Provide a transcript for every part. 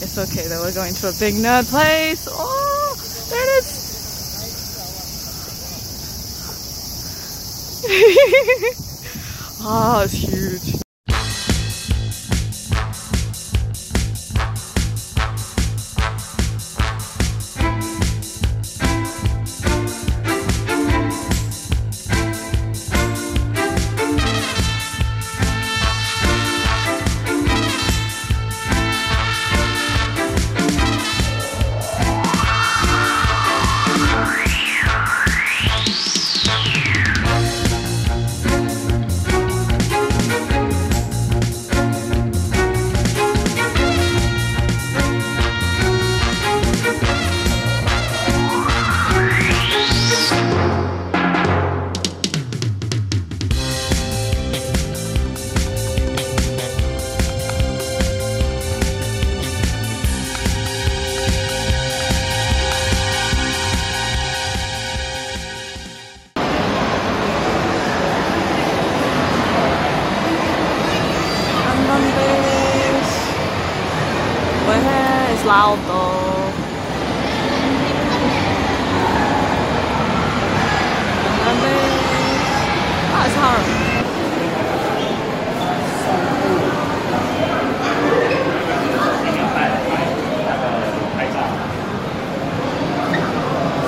It's okay though, we're going to a big nerd place. Oh, there it is. Oh, it's huge. It's loud though. Ah, it's hard.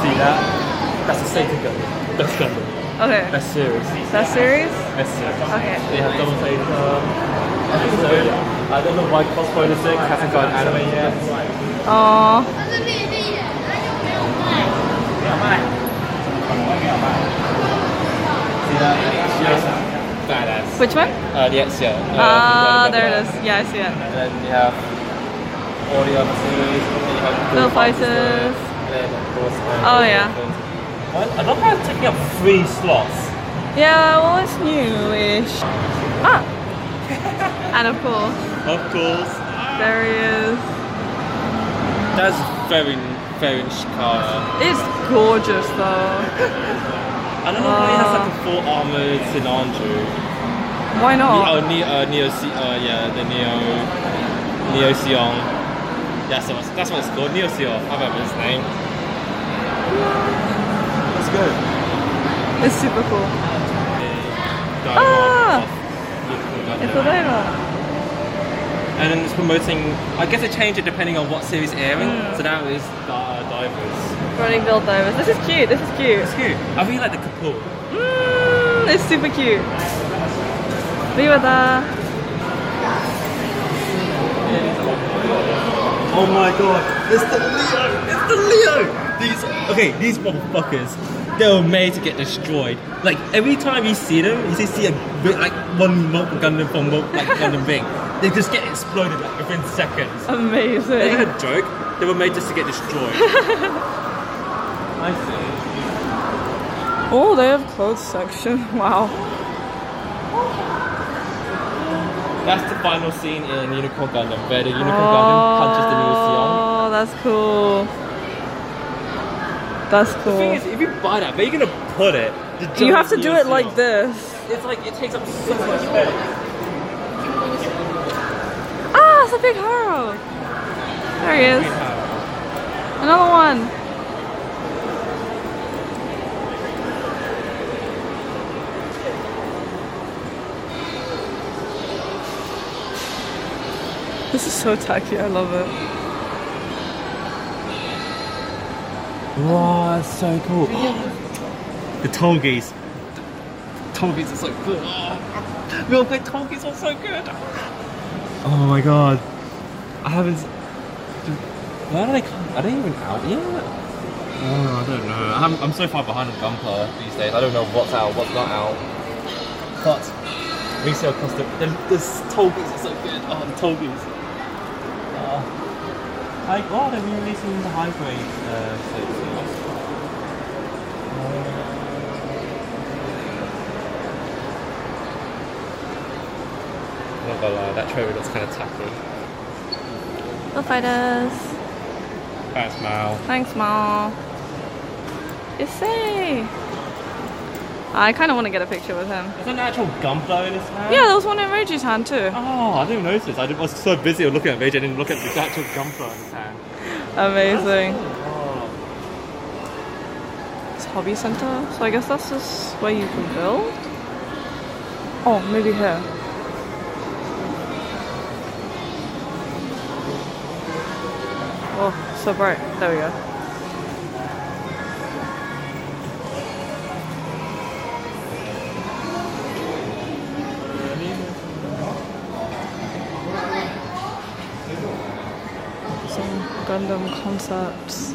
See that? That's the Satan Gundam. Best Gundam. Okay. Best series. Best series? Best series. Okay. They have double Satan episode. I don't know why Cosplay 6 hasn't got an anime yet. Aww. See that? Yes. Badass. Which one? The Exia. There it is. Yeah, I see it. And then you have all the other series. You have Little Fighters. And then of course. Oh yeah. I love how it's taking up 3 slots. Yeah, well it's newish. Ah! And of course. Of course. There he is. That's very Shikara. It's gorgeous though. I don't know why he has like a full armored Sinanju. Why not? The Neo Sion. That's what it's called. Neo Sion. I remember his name. That's good. It's super cool. It's Odaiba. And then it's promoting, I guess they changed it depending on what series airing. So now it's Divers. Running build divers. This is cute. This is cute. It's cute. I really like the couple. It's super cute. Viva da. Oh my god, it's the Leo! It's the Leo! These motherfuckers, they were made to get destroyed. Like every time you see them, you see one Molten Gundam from Gundam Ring, they just get exploded like within seconds. Amazing. They had a joke, they were made just to get destroyed. I see. Oh, they have clothes section. Wow. That's the final scene in Unicorn Gundam, where the Unicorn Gundam punches the Neo Sion. Oh, that's cool. That's cool. The thing is, if you buy that, where are you gonna put it? You have to do it like this. It's like, it takes up so much space. Ah, it's a big Haro. There he is. Another one. This is so tacky, I love it. Wow, that's so cool. The Tolgies. Tolgies are so good. Real quick, Tolgies are so good. Oh my god. I haven't... Where do they come? Are they even out yet? Oh, I don't know. I'm so far behind on Gunpla these days. I don't know what's out, what's not out. But resale cost of... The Tolgies are so good. Oh, the Tolgies. They're re-releasing the high grade series. Not gonna lie, that trailer looks kind of tacky. Go fighters. Thanks, Mal. Thanks, Mal. You say. I kind of want to get a picture with him. Is that an actual Gunpla in his hand? Yeah, there was one in Reiji's hand too. Oh, I didn't notice. I was so busy looking at Reiji, I didn't look at the actual Gunpla in his hand. Amazing. Oh. It's hobby center, so I guess that's just where you can build. Oh, maybe here. Oh, so bright. There we go. Some Gundam concepts.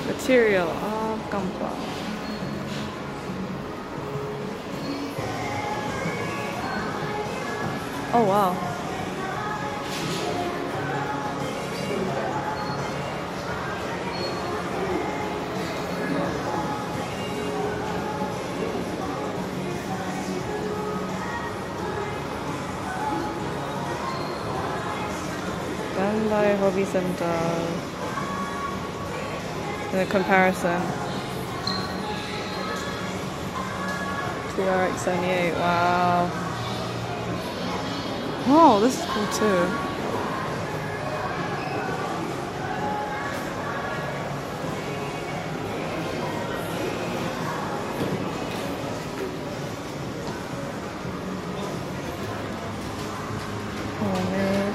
Material of Gunpla. Oh wow. Bandai Hobby Center. In a comparison. TRX-78, wow. Oh, this is cool too. Oh man.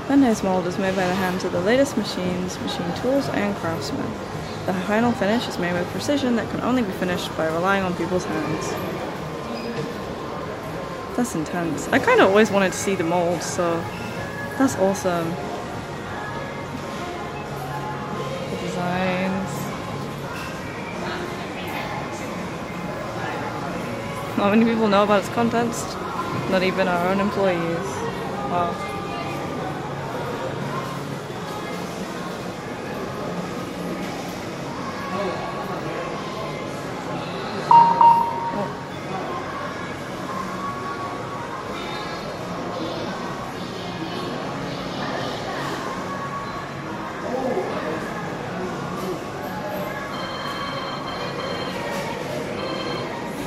Bandai's mold is made by the hands of the latest machines, machine tools, and craftsmen. The final finish is made with precision that can only be finished by relying on people's hands. That's intense. I kind of always wanted to see the mold, so that's awesome. The designs. Not many people know about its contents, not even our own employees. Wow.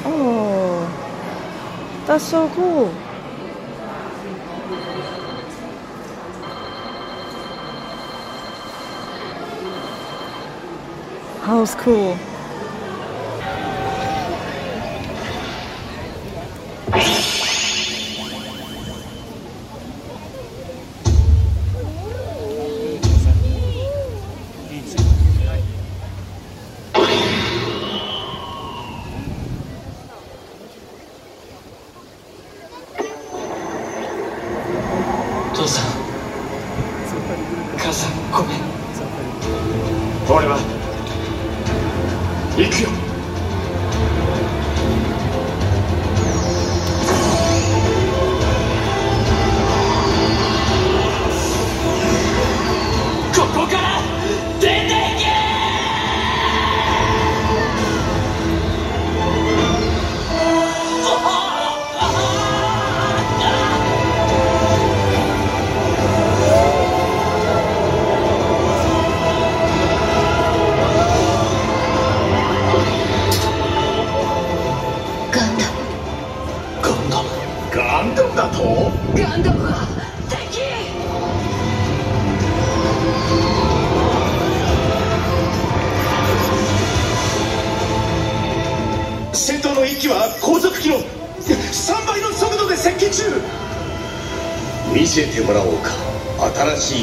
Oh, that's so cool. That was cool.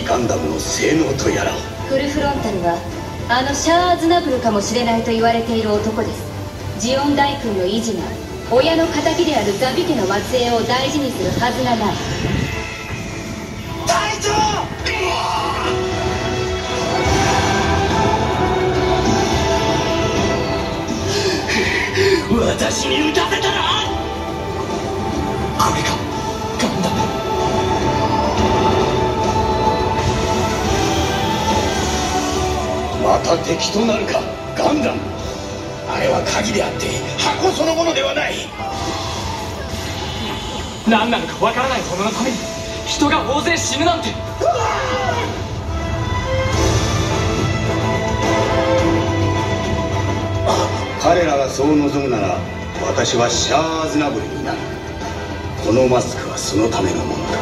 ガンダムの性能とやらを。フルフロンタルはあのシャア・アズナブルかもしれないと言われている男です。ジオン大君の維持が親の敵であるザビ家の末裔を大事にするはずがない。隊長！私に撃たせたらこれがガンダム。また敵となるか、ガンダム。あれは鍵であって箱そのものではない。何なのかわからないもののために人が大勢死ぬなんて。彼らがそう望むなら私はシャア・アズナブルになる。このマスクはそのためのものだ。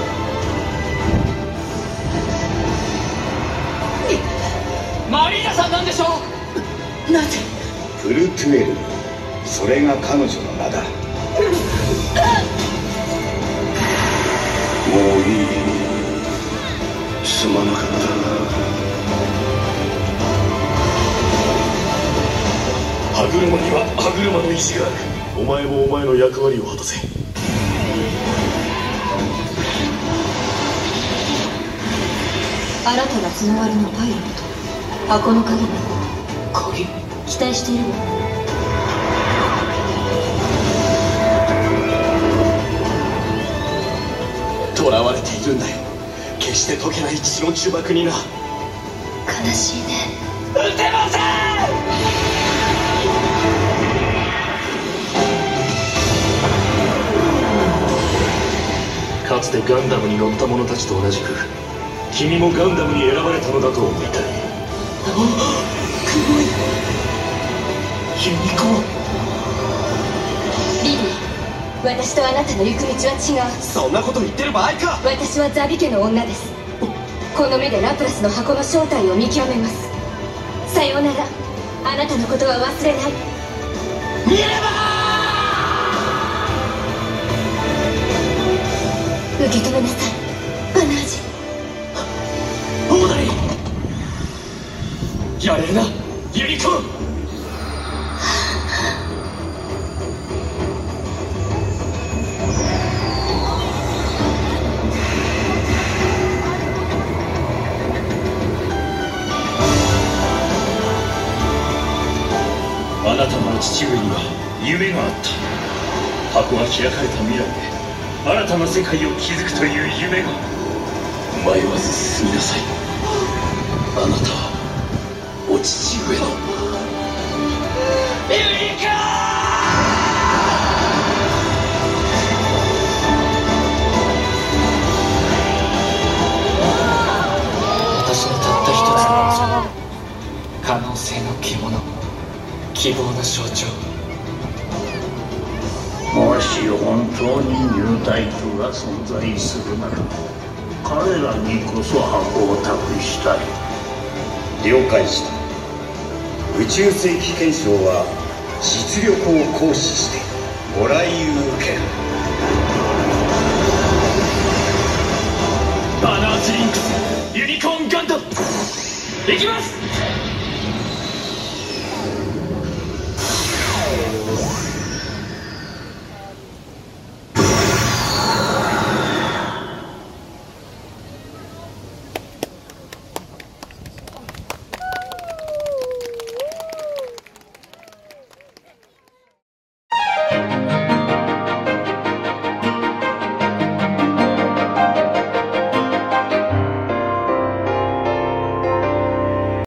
マリーナさんなんでしょう。なぜプルトゥエル、それが彼女の名だ。もういい。すまなかった。歯車には歯車の意志がある。お前もお前の役割を果たせ。あなたがその割のパイロット、箱の鍵。鍵？期待しているわ。囚われているんだよ。決して解けない血の呪縛にな。悲しいね。撃てません。かつてガンダムに乗った者たちと同じく君もガンダムに選ばれたのだと思いたい。ユニコーン。リリー、私とあなたの行く道は違う。そんなこと言ってる場合か。私はザビ家の女です。この目でラプラスの箱の正体を見極めます。さようなら。あなたのことは忘れない。見れば受け止めなさい、バナージ。オーダリー、やれるなユニコーン。あなたの父上には夢があった。箱が開かれた未来で新たな世界を築くという夢が。迷わず進みなさい。あなたはお父上のユニコーン。私のたった一つの可能性の獣、希望の象徴。もし本当にニュータイプが存在するなら彼らにこそ箱を託したい。了解した。宇宙世紀憲章は実力を行使してご来遊受ける。バナージリンクスユニコーンガンダム、行きます。